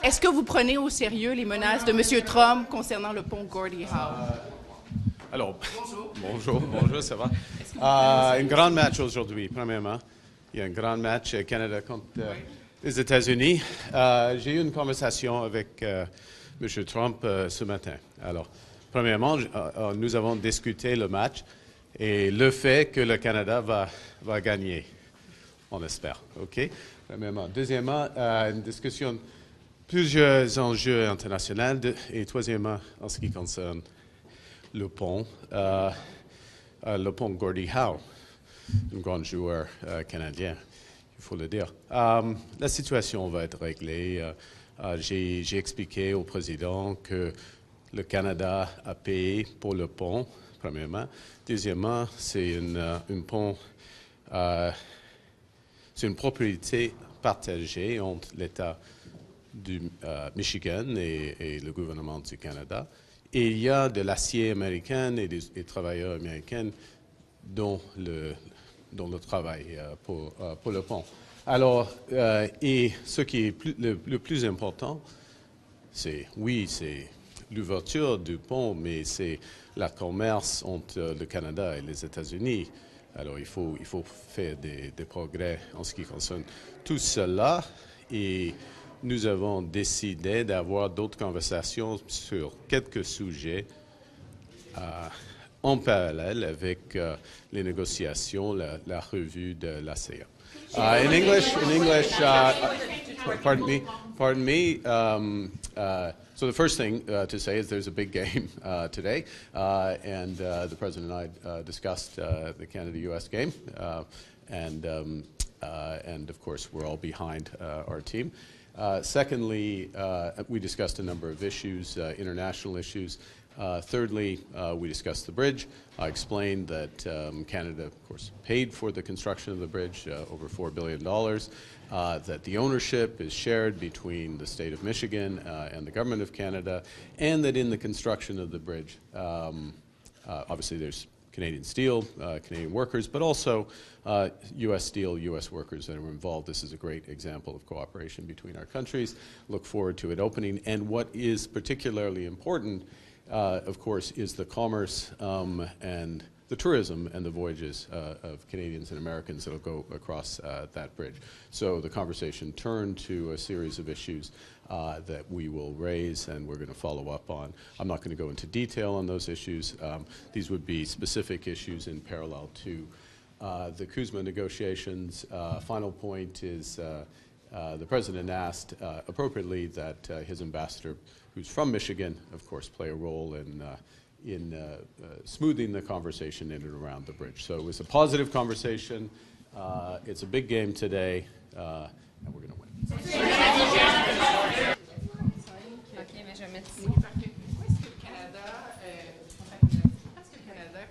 Est-ce que vous prenez au sérieux les menaces de M. Trump concernant le pont Gordie Howe? Alors, bonjour, ça va? Un grand match aujourd'hui, premièrement. Il y a un grand match Canada contre les États-Unis. J'ai eu une conversation avec M. Trump ce matin. Alors, premièrement, nous avons discuté le match et le fait que le Canada va gagner. On espère, OK? Premièrement. Deuxièmement, une discussion, plusieurs enjeux internationaux. Et troisièmement, en ce qui concerne le pont Gordie Howe, un grand joueur canadien, il faut le dire. La situation va être réglée. J'ai expliqué au président que le Canada a payé pour le pont, premièrement. Deuxièmement, c'est un pont, c'est une propriété partagée entre l'État du Michigan et le gouvernement du Canada. Et il y a de l'acier américain et des travailleurs américains dont le travail pour le pont. Alors, et ce qui est le plus important, c'est l'ouverture du pont, mais c'est le commerce entre le Canada et les États-Unis. Alors, il faut faire des progrès en ce qui concerne tout cela. Et nous avons décidé d'avoir d'autres conversations sur quelques sujets en parallèle avec les négociations, la revue de l'ASEAN. In English, pardon me. So the first thing to say is there's a big game today, and the President and I discussed the Canada-U.S. game, and of course we're all behind our team. Secondly, we discussed a number of issues, international issues. Thirdly, we discussed the bridge. I explained that Canada, of course, paid for the construction of the bridge, over $4 billion, that the ownership is shared between the state of Michigan and the government of Canada, and that in the construction of the bridge, obviously there's Canadian steel, Canadian workers, but also U.S. steel, U.S. workers that are involved. This is a great example of cooperation between our countries. Look forward to it opening. And what is particularly important, of course, is the commerce and the tourism and the voyages of Canadians and Americans that will go across that bridge. So the conversation turned to a series of issues that we will raise and we're going to follow up on. I'm not going to go into detail on those issues. These would be specific issues in parallel to the CUSMA negotiations. Final point is the President asked appropriately that his ambassador, who's from Michigan, of course, play a role in smoothing the conversation in and around the bridge. So it was a positive conversation. It's a big game today, and we're going to win.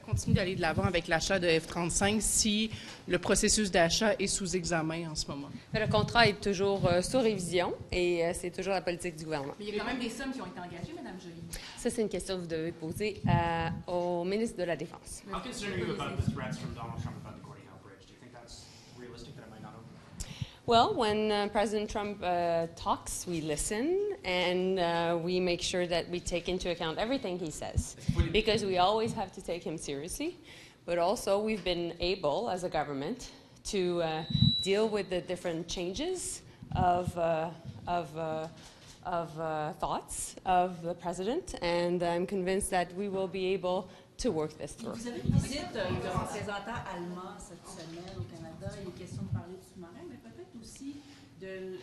Continue d'aller de l'avant avec l'achat de F-35 si le processus d'achat est sous examen en ce moment? Le contrat est toujours sous révision et c'est toujours la politique du gouvernement. Mais il y a quand même des sommes qui ont été engagées, Mme Joly. Ça, c'est une question que vous devez poser au ministre de la Défense. How concerned are you about the threats from Donald Trump about the Gordie Howe Bridge? Do you think that's realistic that it might not open? Well, when President Trump talks, we listen, and we make sure that we take into account everything he says, because we always have to take him seriously. But also, we've been able, as a government, to deal with the different changes of thoughts of the president, and I'm convinced that we will be able to work this through. Vous avez une visite de représentants allemands cette semaine au Canada. Il est question de parler du sous-marin, mais peut-être aussi de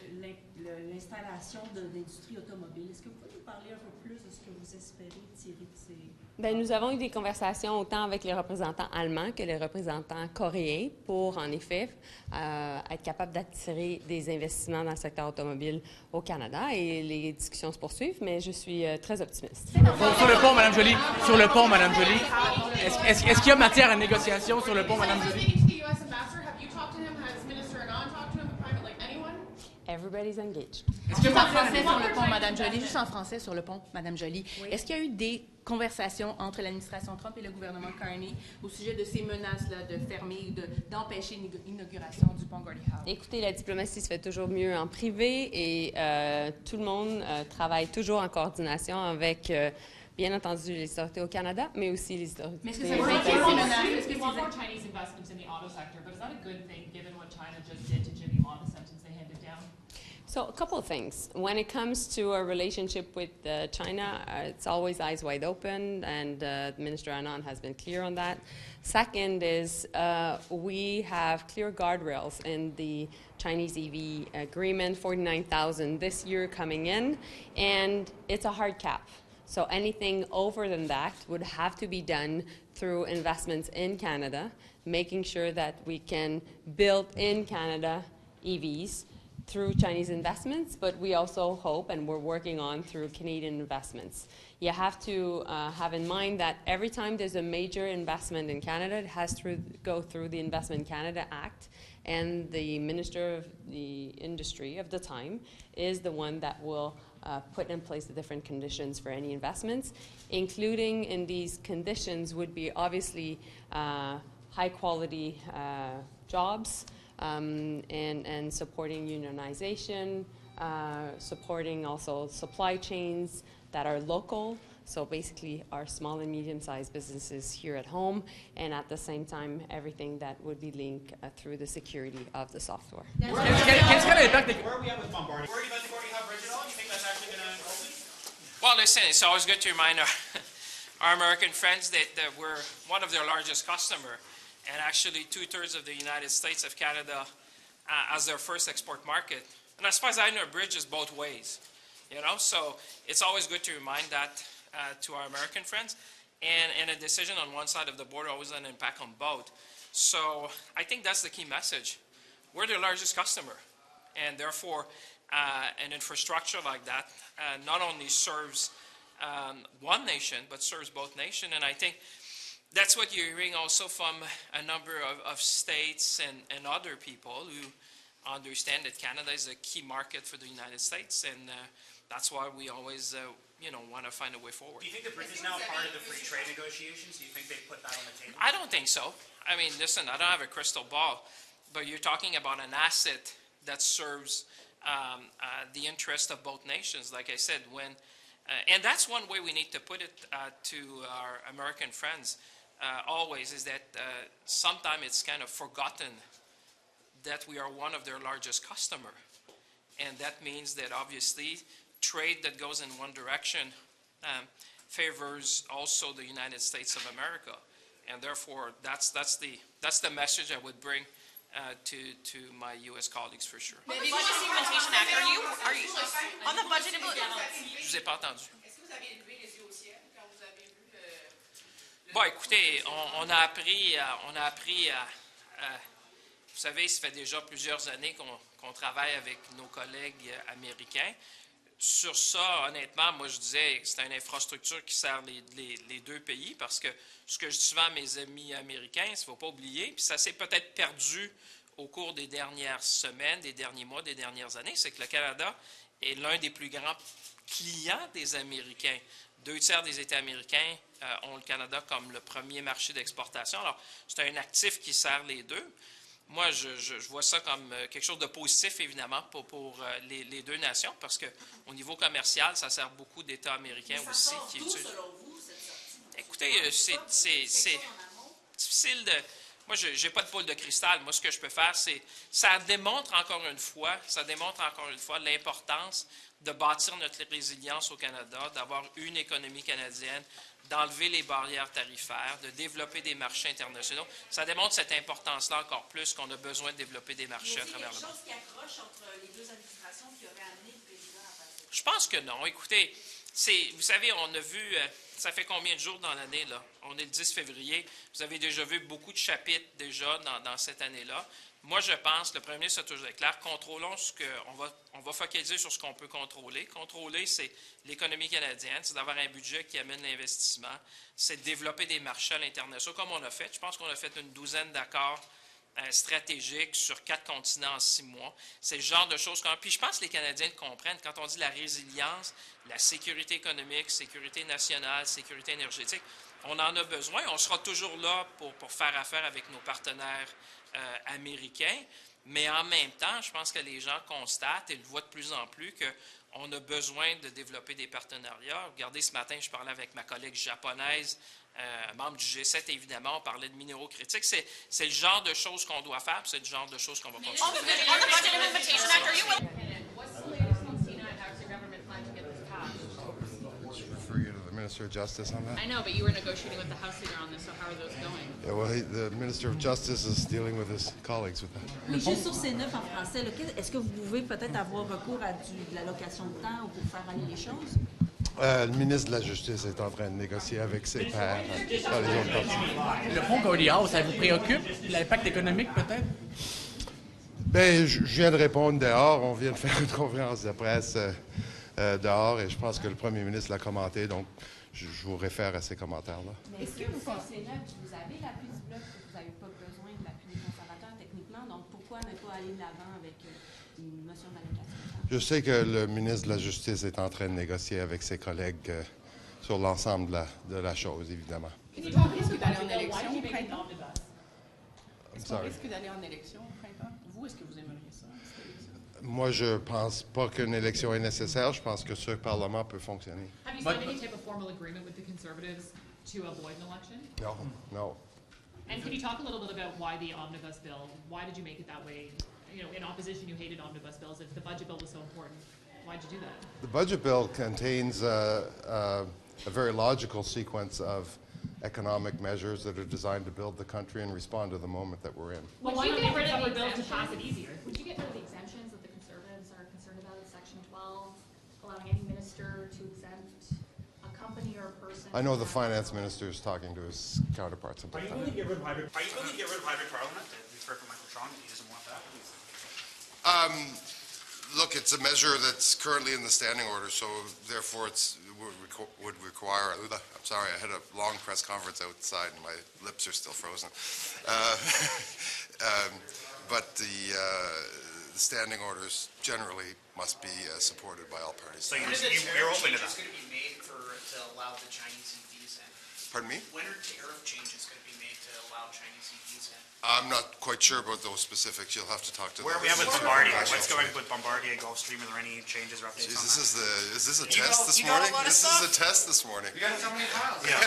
l'installation de l'industrie automobile. Est-ce que vous pouvez nous parler un peu plus de ce que vous espérez tirer de ces... Bien, nous avons eu des conversations autant avec les représentants allemands que les représentants coréens pour, en effet, être capables d'attirer des investissements dans le secteur automobile au Canada. Et les discussions se poursuivent, mais je suis très optimiste. Sur le pont, Mme Joly. Sur le pont, Mme Joly. Est-ce qu'il y a matière à négociation sur le pont, Mme Joly? Everybody's engaged. Est-ce que le procès sur le pont, Mme Madame Joly, juste en français sur le pont, Madame Joly. Oui. Est-ce qu'il y a eu des conversations entre l'administration Trump et le gouvernement Carney au sujet de ces menaces-là de fermer, d'empêcher l'inauguration du pont Gordie Howe? Écoutez, la diplomatie se fait toujours mieux en privé et tout le monde travaille toujours en coordination avec, bien entendu, les autorités au Canada, mais aussi les autorités. Mais est-ce que ça va inquiéter ces menaces? Est-ce que we want more Chinese investments in the auto sector, but is that a good thing given what China just did to Jimmy Ma, the sentence they handed down? So a couple of things. When it comes to our relationship with China, it's always eyes wide open, and Minister Anand has been clear on that. Second is we have clear guardrails in the Chinese EV agreement, 49,000 this year coming in, and it's a hard cap. So anything over than that would have to be done through investments in Canada, making sure that we can build in Canada EVs through Chinese investments, but we also hope, and we're working on, through Canadian investments. You have to have in mind that every time there's a major investment in Canada, it has to go through the Investment Canada Act, and the Minister of the Industry of the time is the one that will put in place the different conditions for any investments, including in these conditions would be obviously high-quality jobs, and supporting unionization, supporting also supply chains that are local, so basically our small and medium-sized businesses here at home, and at the same time, everything that would be linked through the security of the software. Where are we at with bombarding? Worried about the Gordie Howe Bridge at all? You think that's actually going to open? Well, listen, it's always good to remind our American friends that we're one of their largest customers. And actually 2/3 of the United States of Canada as their first export market. And as far as I know, a bridge is both ways, you know? So it's always good to remind that to our American friends. And a decision on one side of the border always has an impact on both. So I think that's the key message. We're their largest customer. And therefore, an infrastructure like that not only serves one nation, but serves both nations. And I think that's what you're hearing also from a number of states and other people who understand that Canada is a key market for the United States, and that's why we always, want to find a way forward. Do you think the bridge is now part of the free trade negotiations? Do you think they put that on the table? I don't think so. I mean, listen, I don't have a crystal ball, but you're talking about an asset that serves the interest of both nations. Like I said, and that's one way we need to put it to our American friends. Always is that sometimes it's kind of forgotten that we are one of their largest customer, and that means that obviously trade that goes in one direction favors also the United States of America, and therefore that's the message I would bring to my U.S. colleagues for sure. The Budget Implementation Act, are you on the budget implementation? Je vous ai pas entendu. Bon, écoutez, on a appris vous savez, ça fait déjà plusieurs années qu'on travaille avec nos collègues américains. Sur ça, honnêtement, moi je disais que c'est une infrastructure qui sert les deux pays, parce que ce que je dis souvent à mes amis américains, il ne faut pas oublier, puis ça s'est peut-être perdu au cours des dernières semaines, des derniers mois, des dernières années, c'est que le Canada est l'un des plus grands clients des Américains. 2/3 des États américains ont le Canada comme le premier marché d'exportation. Alors, c'est un actif qui sert les deux. Moi, je vois ça comme quelque chose de positif, évidemment, pour les deux nations, parce qu'au niveau commercial, ça sert beaucoup d'États américains aussi. Qui utilisent. Selon vous, cette sortie? Écoutez, c'est difficile de... Moi, je n'ai pas de boule de cristal. Moi, ce que je peux faire, c'est... Ça démontre encore une fois l'importance de bâtir notre résilience au Canada, d'avoir une économie canadienne, d'enlever les barrières tarifaires, de développer des marchés internationaux. Ça démontre cette importance-là encore plus, qu'on a besoin de développer des marchés à travers le monde. Il y a quelque chose qui accroche entre les deux administrations qui aurait amené le président à faire ça? Je pense que non. Écoutez, vous savez, on a vu... ça fait combien de jours dans l'année, là? On est le 10 février. Vous avez déjà vu beaucoup de chapitres déjà dans cette année-là. Moi, je pense, le premier ministre a toujours été clair, contrôlons on va focaliser sur ce qu'on peut contrôler. Contrôler, c'est l'économie canadienne, c'est d'avoir un budget qui amène l'investissement, c'est de développer des marchés à l'international, comme on a fait. Je pense qu'on a fait une douzaine d'accords stratégique sur 4 continents en 6 mois. C'est le genre de choses qu'on... Puis je pense que les Canadiens le comprennent. Quand on dit la résilience, la sécurité économique, sécurité nationale, sécurité énergétique, on en a besoin. On sera toujours là pour faire affaire avec nos partenaires américains. Mais en même temps, je pense que les gens constatent et le voient de plus en plus qu'on a besoin de développer des partenariats. Regardez, ce matin, je parlais avec ma collègue japonaise, membre du G7, évidemment, on parlait de minéraux critiques. C'est le genre de choses qu'on doit faire, c'est le genre de choses qu'on va continuer. On the Budget Implementation Act, are you willing? What's the latest on CNI? How's your government plan to get this passed? Refer you to the Minister of Justice on that. I know, but you were negotiating with the House leader on this, so how are those going? Yeah, well, the Minister of Justice is dealing with his colleagues with that. Oui, juste sur ces 9 en français, est-ce que vous pouvez peut-être avoir recours à de l'allocation de temps pour faire aller les choses? Le ministre de la Justice est en train de négocier avec ses pairs dans les autres parties. Le fonds Gordie Howe, ça vous préoccupe? L'impact économique, peut-être? Bien, je viens de répondre dehors. On vient de faire une conférence de presse dehors et je pense que le premier ministre l'a commenté, donc je vous réfère à ces commentaires-là. Est-ce que vous pensez là que vous avez l'appui du Bloc, que vous n'avez pas besoin de l'appui des conservateurs techniquement, donc pourquoi ne pas aller de l'avant avec une motion d'allocation? Je sais que le ministre de la Justice est en train de négocier avec ses collègues sur l'ensemble de la chose, évidemment. Est-ce qu'on risque d'aller en élection au printemps? Est-ce qu'on risque d'aller en élection au printemps? Vous, est-ce que vous aimeriez ça? Moi, je ne pense pas qu'une élection est nécessaire. Je pense que ce Parlement peut fonctionner. Have you signed any type of formal agreement with the Conservatives to avoid an election? No, no. And can you talk a little bit about why the omnibus bill? Why did you make it that way? You know, in opposition, you hated omnibus bills. If the budget bill was so important, why'd you do that? The budget bill contains a very logical sequence of economic measures that are designed to build the country and respond to the moment that we're in. Well, why not get rid of the bill to pass it easier? Would you get rid of the exemptions that the Conservatives are concerned about in Section 12, allowing any minister to exempt a company or a person? I know the finance minister is talking to his counterparts about that. Are you willing to get rid of hybrid parliament? We've heard from Michael Strong that he doesn't want that. Look, it's a measure that's currently in the standing order, so therefore would require. I'm sorry, I had a long press conference outside, and my lips are still frozen. But the standing orders generally must be supported by all parties. So you're open to that? When are tariff changes going to be made to allow the Chinese EVs in? Pardon me? When are tariff changes going to be made to allow Chinese EVs in? I'm not quite sure about those specifics. You'll have to talk to Where are we at with Bombardier? What's going with Bombardier, Gulfstream? Are there any changes or updates on that? Is this a test this morning? This is a test this morning. You got so many files. Yeah.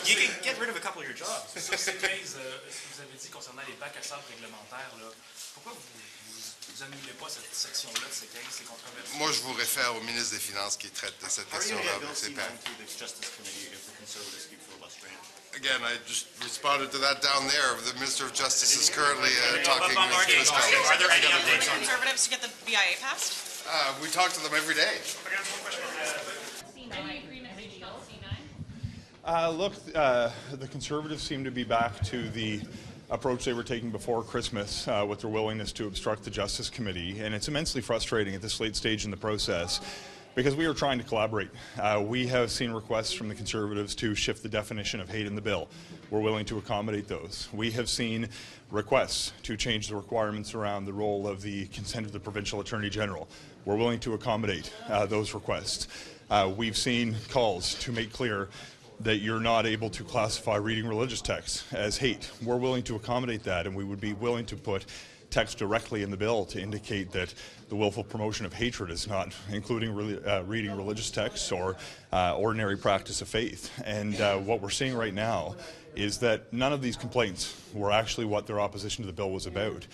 You can get rid of a couple of your jobs. Sur ces 15, ce que vous avez dit concernant les bacs à sable réglementaires, là, pourquoi vous annulez pas cette section-là de ces 15, c'est controversé? Moi, je vous réfère au ministre des Finances qui traite de cette question-là avec ses pairs. Again, I just responded to that down there. The Minister of Justice is currently talking to his colleagues. Are there any updates on Conservatives to get the BIA passed? We talk to them every day. Any agreement reached on C9? Look, the Conservatives seem to be back to the approach they were taking before Christmas with their willingness to obstruct the Justice Committee, and it's immensely frustrating at this late stage in the process because we are trying to collaborate. We have seen requests from the Conservatives to shift the definition of hate in the bill. We're willing to accommodate those. We have seen requests to change the requirements around the role of the consent of the Provincial Attorney General. We're willing to accommodate those requests. We've seen calls to make clear that you're not able to classify reading religious texts as hate. We're willing to accommodate that, and we would be willing to put text directly in the bill to indicate that the willful promotion of hatred is not including reading religious texts or ordinary practice of faith. And what we're seeing right now is that none of these complaints were actually what their opposition to the bill was about.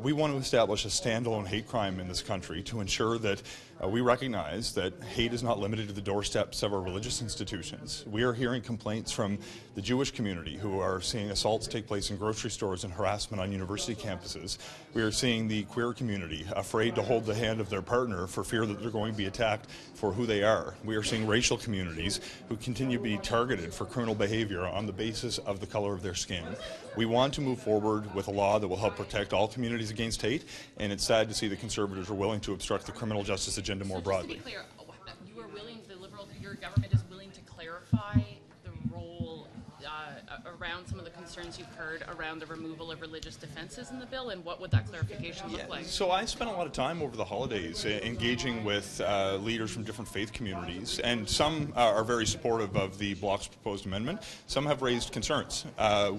We want to establish a standalone hate crime in this country to ensure that we recognize that hate is not limited to the doorsteps of our religious institutions. We are hearing complaints from the Jewish community who are seeing assaults take place in grocery stores and harassment on university campuses. We are seeing the queer community afraid to hold the hand of their partner for fear that they're going to be attacked for who they are. We are seeing racial communities who continue to be targeted for criminal behavior on the basis of the color of their skin. We want to move forward with a law that will help protect all communities against hate, and it's sad to see the Conservatives are willing to obstruct the criminal justice agenda more broadly. Just to be clear, you are willing, the Liberal, your government is willing to clarify the role around some of the concerns you've heard around the removal of religious defences in the bill, and what would that clarification look like? So I spent a lot of time over the holidays engaging with leaders from different faith communities, and some are very supportive of the Bloc's proposed amendment. Some have raised concerns.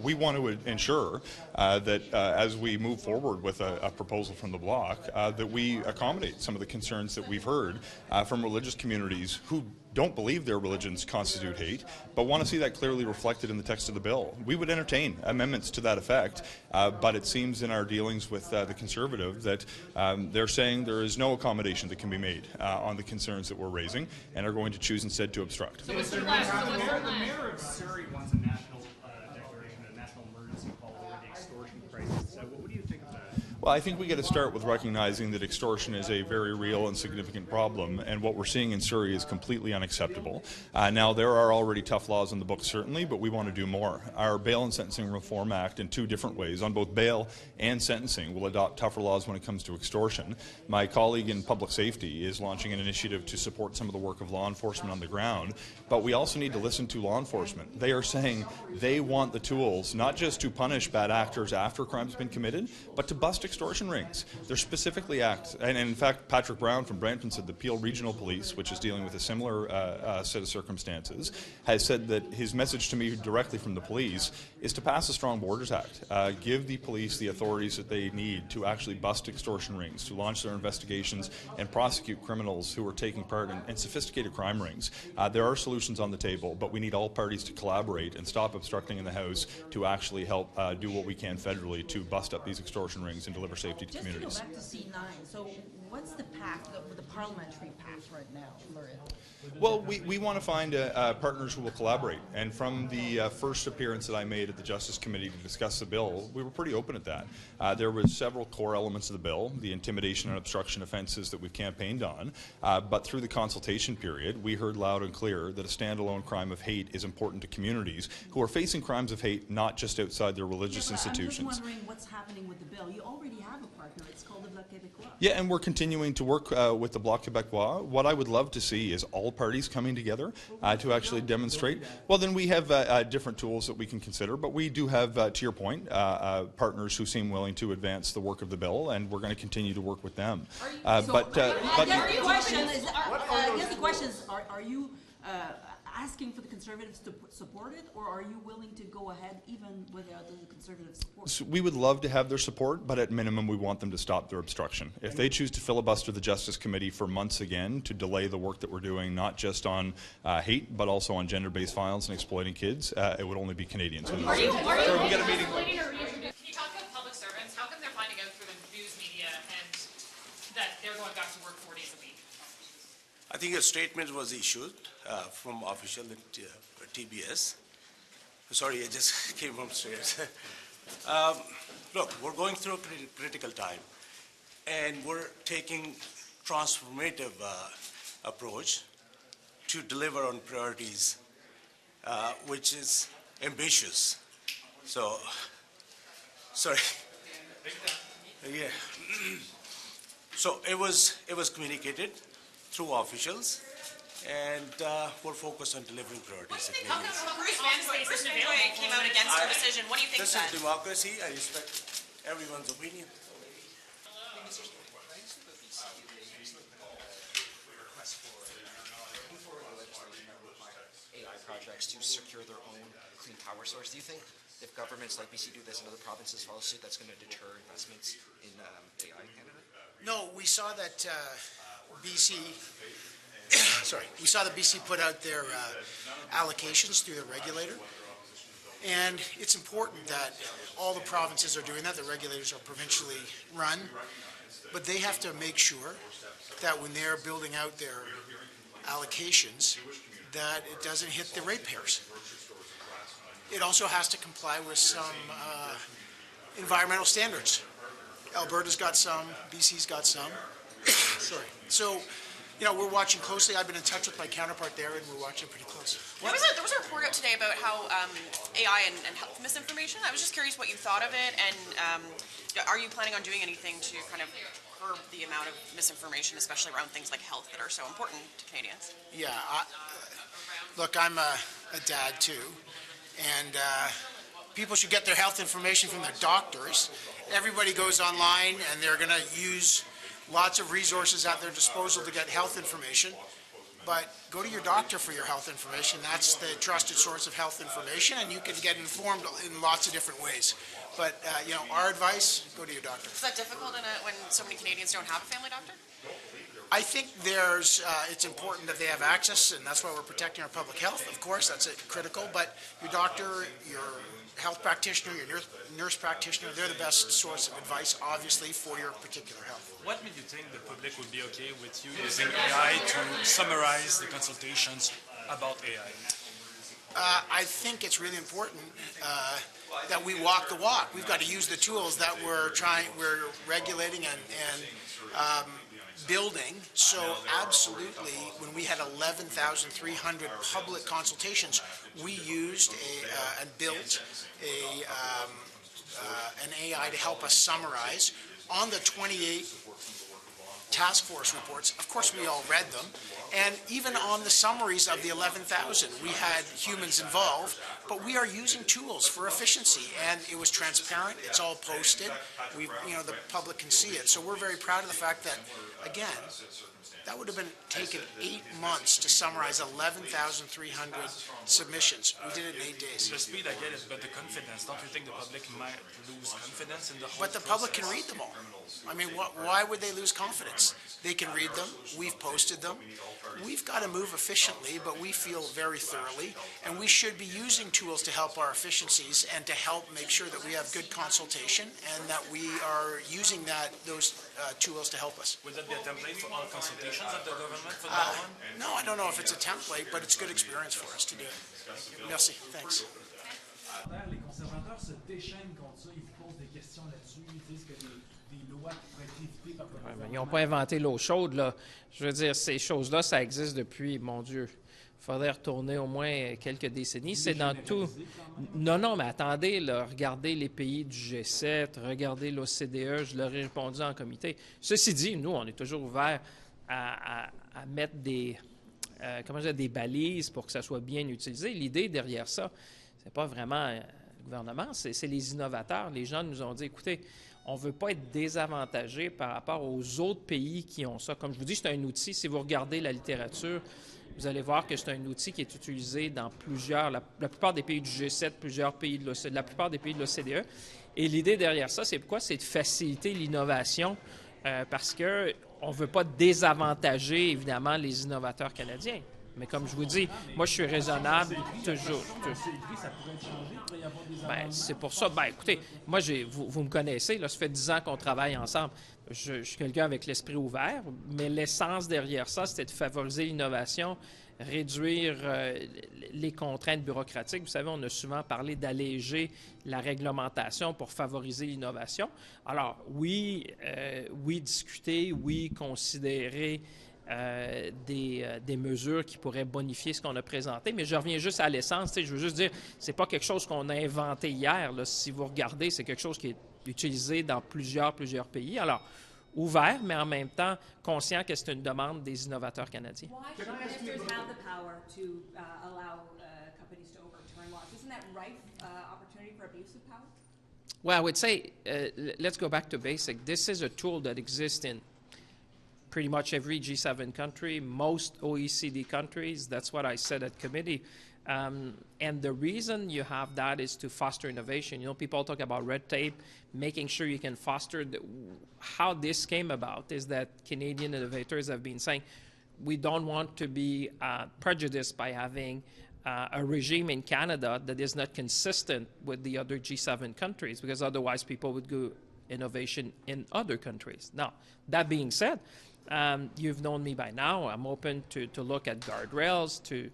We want to ensure that as we move forward with a proposal from the Bloc, that we accommodate some of the concerns that we've heard from religious communities who don't believe their religions constitute hate, but want to see that clearly reflected in the text of the bill. We would entertain amendments to that effect, but it seems in our dealings with the Conservative that they're saying there is no accommodation that can be made on the concerns that we're raising, and are going to choose instead to obstruct. So the mayor of Surrey wants a national declaration, a national emergency call over the extortion crisis. What do you think of that? Well, I think we got to start with recognizing that extortion is a very real and significant problem, and what we're seeing in Surrey is completely unacceptable. Now, there are already tough laws in the books, certainly, but we want to do more. Our Bail and Sentencing Reform Act, in two different ways, on both bail and sentencing, will adopt tougher laws when it comes to extortion. My colleague in public safety is launching an initiative to support some of the work of law enforcement on the ground, but we also need to listen to law enforcement. They are saying they want the tools, not just to punish bad actors after crimes have been committed, but to bust extortion rings. They're specifically and in fact, Patrick Brown from Brampton said the Peel Regional Police, which is dealing with a similar set of circumstances, has said that his message to me directly from the police is to pass a Strong Borders Act. Give the police the authorities that they need to actually bust extortion rings, to launch their investigations and prosecute criminals who are taking part in sophisticated crime rings. There are solutions on the table, but we need all parties to collaborate and stop obstructing in the House to actually help do what we can federally to bust up these extortion rings and deliver safety to communities. Just to go back to C9, so what's the path, the parliamentary path right now, Murray? Well, we want to find partners who will collaborate. And from the first appearance that I made at the Justice Committee to discuss the bill, we were pretty open at that. There were several core elements of the bill, the intimidation and obstruction offences that we've campaigned on, but through the consultation period, we heard loud and clear that a standalone crime of hate is important to communities who are facing crimes of hate not just outside their religious institutions. I'm just wondering what's happening with the bill. You already have a partner. It's called the Bloc Québécois. Yeah, and we're continuing to work with the Bloc Québécois. What I would love to see is all parties coming together to actually demonstrate. Well, then we have different tools that we can consider, but we do have, to your point, partners who seem willing to advance the work of the bill, and we're going to continue to work with them. I guess the question is, are you asking for the Conservatives to support it, or are you willing to go ahead even without the Conservative support? So we would love to have their support, but at minimum we want them to stop their obstruction. If they choose to filibuster the Justice Committee for months again to delay the work that we're doing, not just on hate, but also on gender-based violence and exploiting kids, it would only be Canadians who Are you we got a meeting. Can you talk about public servants? How come they're finding out through the news media and that they're going back to work 4 days a week? I think a statement was issued from official at TBS. Sorry, I just came from stairs. Look, we're going through a critical time, and we're taking transformative approach to deliver on priorities, which is ambitious. So, sorry. Yeah. So it was communicated through officials, and we're focused on delivering priorities. How come Bruce Vansway came out against your decision? What do you think of that? This is democracy. I respect everyone's opinion. AI projects to secure their own clean power source. Do you think if governments like BC do this and other provinces follow suit, that's going to deter investments in AI in Canada? No, we saw that BC, we saw that BC put out their allocations through the regulator. And it's important that all the provinces are doing that. The regulators are provincially run. But they have to make sure that when they're building out their allocations, that it doesn't hit the ratepayers. It also has to comply with some environmental standards. Alberta's got some, BC's got some. Sorry. So, you know, we're watching closely. I've been in touch with my counterpart there, and we're watching pretty close. There was a report out today about how AI and health misinformation. I was just curious what you thought of it, and are you planning on doing anything to kind of curb the amount of misinformation, especially around things like health that are so important to Canadians? Yeah. Look, I'm a dad, too. And people should get their health information from their doctors. Everybody goes online and they're going to use lots of resources at their disposal to get health information. But go to your doctor for your health information. That's the trusted source of health information, and you can get informed in lots of different ways. But, our advice, go to your doctor. Is that difficult when so many Canadians don't have a family doctor? I think it's important that they have access, and that's why we're protecting our public health. Of course, that's critical, but your doctor, your health practitioner, your nurse practitioner, they're the best source of advice, obviously, for your particular health. What made you think the public would be okay with you using AI to summarize the consultations about AI? I think it's really important that we walk the walk. We've got to use the tools that we're regulating and building. So absolutely, when we had 11,300 public consultations, we used and built an AI to help us summarize. On the 28 task force reports, of course we all read them, and even on the summaries of the 11,000, we had humans involved, but we are using tools for efficiency, and it was transparent, it's all posted, the public can see it. So we're very proud of the fact that, again, that would have been taken 8 months to summarize 11,300 submissions. We did it in 8 days. The speed, I get it, but the confidence, don't you think the public might lose confidence in the whole But the public can read them all. I mean, why would they lose confidence? They can read them. We've posted them. We've got to move efficiently, but we feel very thoroughly, and we should be using tools to help our efficiencies and to help make sure that we have good consultation and that we are using those tools to help us. Would that be a template for all consultations of the government from now on? No, I don't know if it's a template, but it's good experience for us to do it. Merci. Thanks. Les conservateurs se déchaînent contre ça, ils vous posent des questions là-dessus, ils disent que des lois pourraient être évitées par le gouvernement. Ils n'ont pas inventé l'eau chaude, là. Je veux dire, ces choses-là, ça existe depuis, mon Dieu, il faudrait retourner au moins quelques décennies. C'est dans tout. Non, mais attendez, là, regardez les pays du G7, regardez l'OCDE, je leur ai répondu en comité. Ceci dit, nous, on est toujours ouverts à mettre des balises pour que ça soit bien utilisé. L'idée derrière ça, c'est pas vraiment le gouvernement, c'est les innovateurs. Les gens nous ont dit, écoutez, on ne veut pas être désavantagé par rapport aux autres pays qui ont ça. Comme je vous dis, c'est un outil. Si vous regardez la littérature, vous allez voir que c'est un outil qui est utilisé dans la plupart des pays du G7, la plupart des pays de l'OCDE. Et l'idée derrière ça, c'est pourquoi? C'est de faciliter l'innovation parce qu'on ne veut pas désavantager, évidemment, les innovateurs canadiens. Mais comme je vous dis, moi, je suis raisonnable toujours. C'est pour ça. Écoutez, moi, vous me connaissez, là, ça fait 10 ans qu'on travaille ensemble. Je suis quelqu'un avec l'esprit ouvert, mais l'essence derrière ça, c'était de favoriser l'innovation, réduire les contraintes bureaucratiques. Vous savez, on a souvent parlé d'alléger la réglementation pour favoriser l'innovation. Alors, oui, discuter, oui, considérer des mesures qui pourraient bonifier ce qu'on a présenté, mais je reviens juste à l'essence. Je veux juste dire, c'est pas quelque chose qu'on a inventé hier. Là. Si vous regardez, c'est quelque chose qui est utilisé dans plusieurs pays. Alors, ouvert, mais en même temps conscient que c'est une demande des innovateurs canadiens. Why should ministers have the power to allow companies to overturn laws? Isn't that rife opportunity for abuse of power? Well, I would say, let's go back to basic. This is a tool that exists in pretty much every G7 country, most OECD countries. That's what I said at committee. And the reason you have that is to foster innovation. You know, people talk about red tape, making sure you can foster. How this came about is that Canadian innovators have been saying, we don't want to be prejudiced by having a regime in Canada that is not consistent with the other G7 countries, because otherwise people would go innovation in other countries. Now, that being said, you've known me by now. I'm open to look at guardrails, to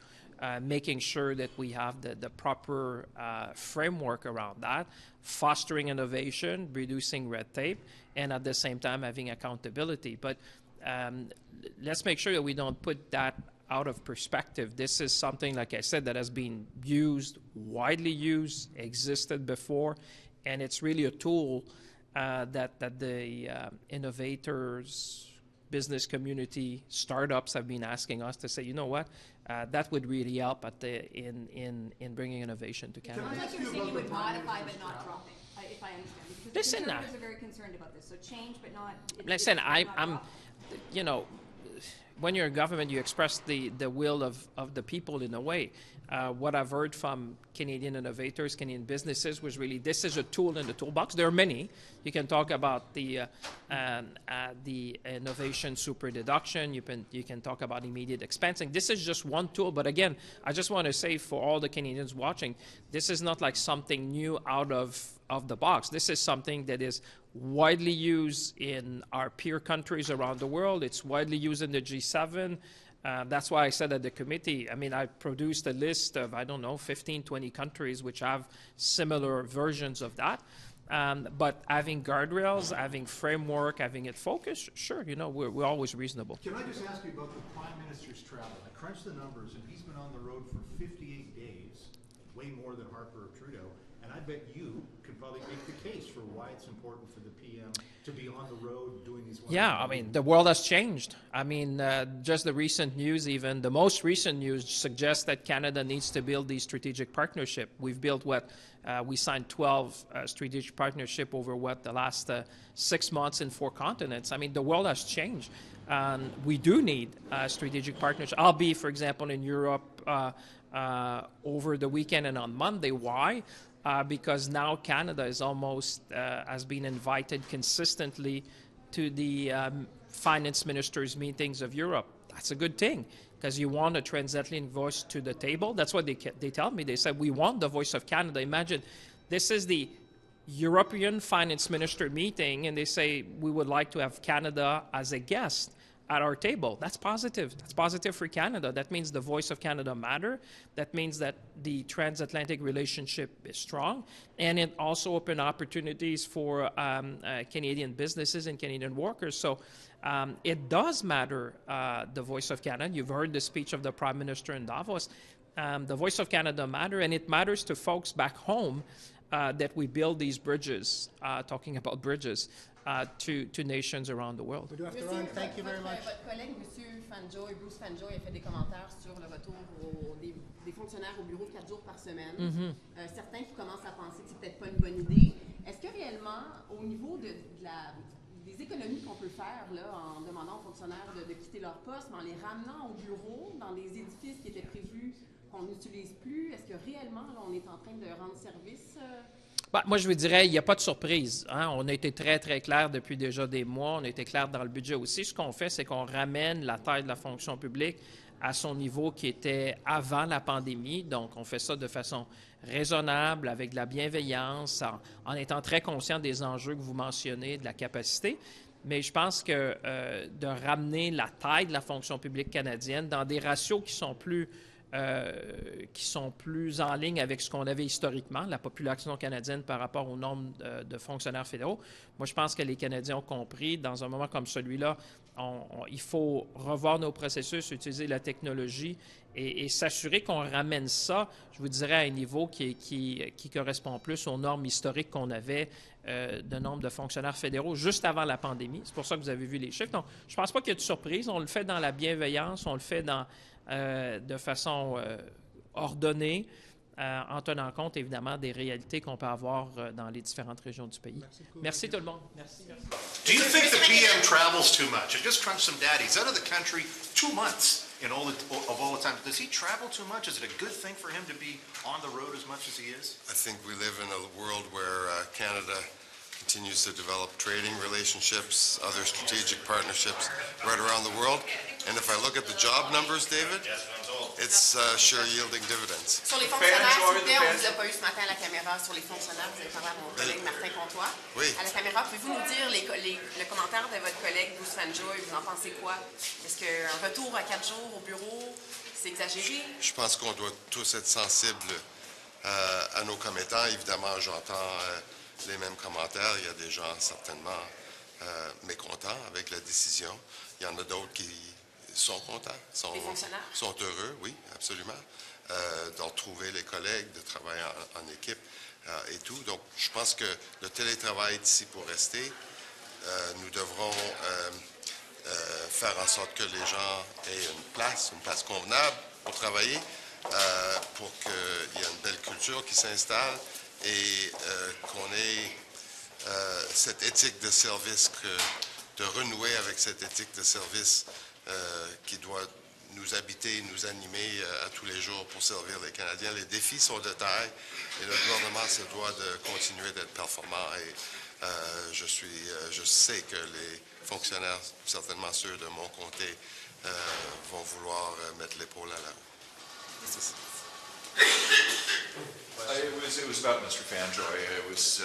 making sure that we have the proper framework around that, fostering innovation, reducing red tape, and at the same time having accountability. But let's make sure that we don't put that out of perspective. This is something, like I said, that has been used, widely used, existed before, and it's really a tool that the innovators business community, startups have been asking us to say, you know what, that would really help in bringing innovation to Canada. It's like you're saying you would modify but not drop it, if I understand. Because Listen, conservatives are very concerned about this. So change but not. Listen, I'm, you know, when you're in government, you express the will of the people in a way. What I've heard from Canadian innovators, Canadian businesses, was really this is a tool in the toolbox. There are many. You can talk about the innovation super deduction. You can talk about immediate expensing. This is just one tool. But again, I just want to say for all the Canadians watching, this is not like something new out of the box. This is something that is widely used in our peer countries around the world. It's widely used in the G7. That's why I said at the committee, I mean, I produced a list of, 15, 20 countries which have similar versions of that. But having guardrails, having framework, having it focused, sure, we're always reasonable. Can I just ask you about the Prime Minister's travel? I crunched the numbers, and he's been on the road for 58 days, way more than Harper or Trudeau. And I bet you could probably make the case for why it's important for the PM to be on the road doing these. Yeah, I mean, the world has changed. I mean, just the recent news, even the most recent news suggests that Canada needs to build these strategic partnership. We've built we signed 12 strategic partnership over the last 6 months in 4 continents. I mean, the world has changed. We do need strategic partnership. I'll be, for example, in Europe over the weekend and on Monday. Why? Because now Canada is almost has been invited consistently to the finance ministers' meetings of Europe. That's a good thing because you want a transatlantic voice to the table. That's what they tell me. They said, we want the voice of Canada. Imagine, this is the European finance minister meeting, and they say, we would like to have Canada as a guest at our table. That's positive. That's positive for Canada. That means the voice of Canada matter. That means that the transatlantic relationship is strong. And it also opened opportunities for Canadian businesses and Canadian workers. So it does matter, the voice of Canada. You've heard the speech of the Prime Minister in Davos. The voice of Canada matter, and it matters to folks back home that we build these bridges, talking about bridges, to nations around the world. Thank you very much. Votre collègue, M. Fanjoy, Bruce Fanjoy, a fait des commentaires sur le retour des fonctionnaires au bureau 4 jours par semaine. Certains qui commencent à penser que c'est peut-être pas une bonne idée. Est-ce que réellement, au niveau des économies qu'on peut faire là, en demandant aux fonctionnaires de quitter leur poste, mais en les ramenant au bureau, dans des édifices qui étaient prévus qu'on n'utilise plus, est-ce que réellement, là, on est en train de rendre service? Moi, je vous dirais, il n'y a pas de surprise. On a été très, très clair depuis déjà des mois. On a été clair dans le budget aussi. Ce qu'on fait, c'est qu'on ramène la taille de la fonction publique à son niveau qui était avant la pandémie. Donc, on fait ça de façon raisonnable, avec de la bienveillance, en étant très conscient des enjeux que vous mentionnez, de la capacité. Mais je pense que de ramener la taille de la fonction publique canadienne dans des ratios qui sont plus en ligne avec ce qu'on avait historiquement, la population canadienne par rapport au nombre de fonctionnaires fédéraux. Moi, je pense que les Canadiens ont compris, dans un moment comme celui-là, il faut revoir nos processus, utiliser la technologie et s'assurer qu'on ramène ça, je vous dirais, à un niveau qui correspond plus aux normes historiques qu'on avait de nombre de fonctionnaires fédéraux juste avant la pandémie. C'est pour ça que vous avez vu les chiffres. Donc, je ne pense pas qu'il y ait de surprise. On le fait dans la bienveillance, on le fait de façon ordonnée, en tenant compte, évidemment, des réalités qu'on peut avoir dans les différentes régions du pays. Merci tout le monde. Merci. Do you think the PM travels too much? I just crunched some data. He's out of the country 2 months of all the time. Does he travel too much? Is it a good thing for him to be on the road as much as he is? I think we live in a world where Canada continues to develop trading relationships, other strategic partnerships right around the world. And if I look at the job numbers, David, it's sure yielding dividends. Sur les fonctionnaires, s'il vous plaît, on ne vous a pas eu ce matin à la caméra sur les fonctionnaires. Vous avez parlé à mon collègue Martin Comtois. Oui. À la caméra, pouvez-vous nous dire le commentaire de votre collègue Bruce Fanjoy? Vous en pensez quoi? Est-ce qu'un retour à 4 jours au bureau, c'est exagéré? Je pense qu'on doit tous être sensibles à nos commettants. Évidemment, j'entends les mêmes commentaires. Il y a des gens certainement mécontents avec la décision. Il y en a d'autres qui sont contents, sont heureux, oui, absolument, de retrouver les collègues, de travailler en équipe et tout. Donc, je pense que le télétravail est ici pour rester. Nous devrons faire en sorte que les gens aient une place convenable pour travailler, pour qu'il y ait une belle culture qui s'installe et qu'on ait cette éthique de service, de renouer avec cette éthique de service qui doit nous habiter, nous animer à tous les jours pour servir les Canadiens. Les défis sont de taille et le gouvernement se doit de continuer d'être performant et je sais que les fonctionnaires, certainement ceux de mon comté, vont vouloir mettre l'épaule à la roue. It was about Mr. Fanjoy. It was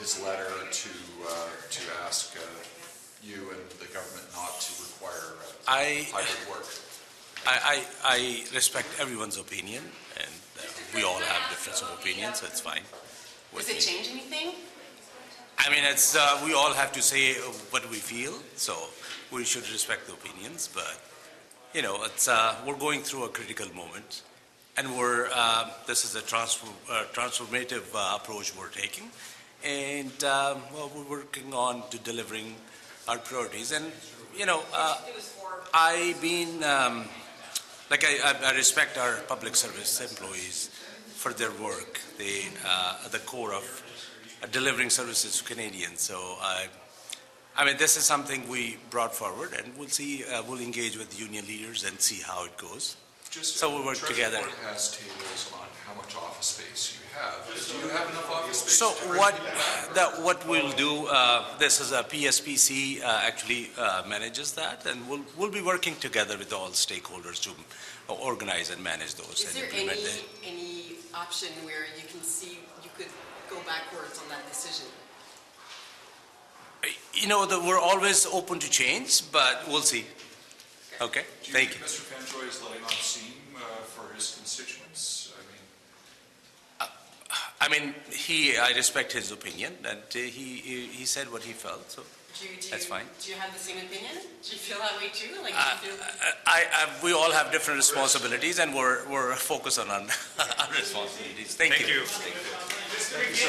his letter to ask you and the government not to require hybrid work. I respect everyone's opinion, and we all have difference of opinion, so it's fine. Does it change anything? I mean, it's we all have to say what we feel, so we should respect the opinions. But you know, it's we're going through a critical moment, and this is a transformative approach we're taking, and well, we're working on to delivering our priorities. And you know, I've been like I respect our public service employees for their work. They at the core of delivering services to Canadians. So I mean, this is something we brought forward, and we'll see. We'll engage with the union leaders and see how it goes. So we'll work together. Treasury Board has tables on how much office space you have. Do you have enough office space? So what we'll do? This is a PSPC actually manages that, and we'll be working together with all stakeholders to organize and manage those. Is there any option where you can see you could go backwards on that decision? You know, we're always open to change, but we'll see. Okay, thank you. Mr. Fanjoy is letting off steam for his constituents? I mean, I respect his opinion, and he said what he felt, so that's fine. Do you have the same opinion? Do you feel that way too? Like, do you feel... We all have different responsibilities, and we're focused on our responsibilities. Thank you. Thank you.